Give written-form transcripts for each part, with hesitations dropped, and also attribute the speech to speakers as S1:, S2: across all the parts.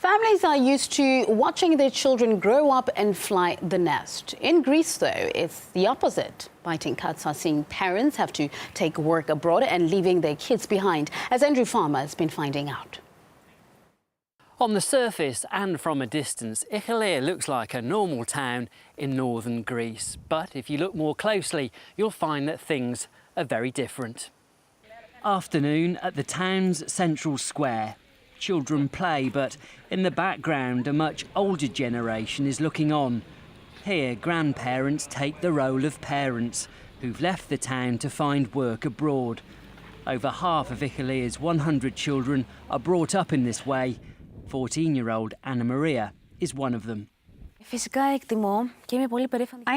S1: Families are used to watching their children grow up and fly the nest. In Greece, though, it's the opposite. Biting cuts are seeing parents have to take work abroad and leaving their kids behind, as Andrew Farmer has been finding out.
S2: On the surface and from a distance, Ichalia looks like a normal town in northern Greece. But if you look more closely, you'll find that things are very different. Afternoon at the town's central square. Children play, but in the background a much older generation is looking on. Here, grandparents take the role of parents who've left the town to find work abroad. Over half of Ichalia's 100 children are brought up in this way. 14-year-old Anna Maria is one of them.
S3: I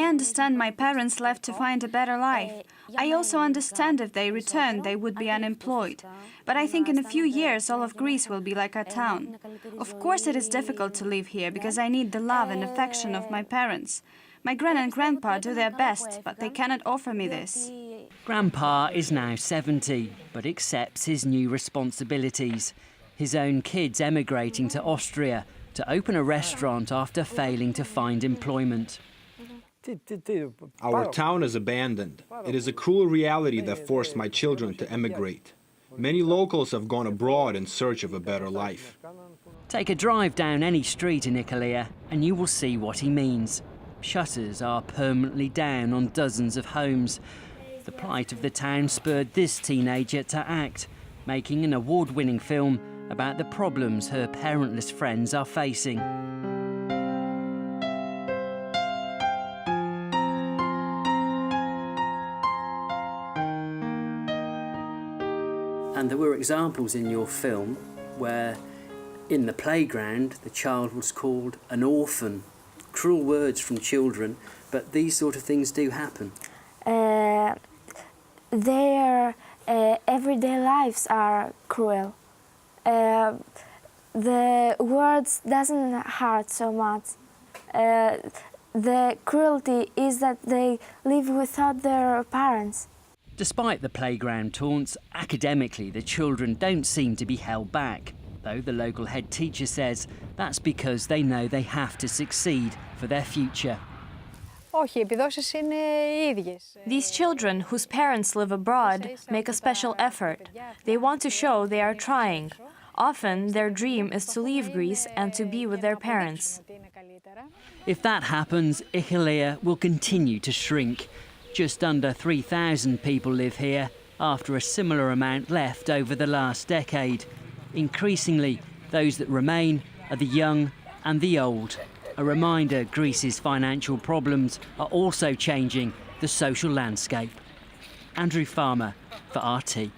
S3: understand my parents left to find a better life. I also understand if they returned, they would be unemployed. But I think in a few years, all of Greece will be like our town. Of course, it is difficult to live here because I need the love and affection of my parents. My gran and grandpa do their best, but they cannot offer me this.
S2: Grandpa is now 70, but accepts his new responsibilities. His own kids emigrating to Austria to open a restaurant after failing to find employment.
S4: Our town is abandoned. It is a cruel reality that forced my children to emigrate. Many locals have gone abroad in search of a better life.
S2: Take a drive down any street in Ichalia and you will see what he means. Shutters are permanently down on dozens of homes. The plight of the town spurred this teenager to act, making an award-winning film about the problems her parentless friends are facing. And there were examples in your film where, in the playground, the child was called an orphan. Cruel words from children, but these sort of things do happen.
S5: Their everyday lives are cruel. The words doesn't hurt so much. The cruelty is that they live without their parents.
S2: Despite the playground taunts, academically the children don't seem to be held back. Though the local head teacher says that's because they know they have to succeed for their future.
S3: These children whose parents live abroad make a special effort. They want to show they are trying. Often their dream is to leave Greece and to be with their parents.
S2: If that happens, Ichalia will continue to shrink. Just under 3,000 people live here, after a similar amount left over the last decade. Increasingly, those that remain are the young and the old. A reminder Greece's financial problems are also changing the social landscape. Andrew Farmer for RT.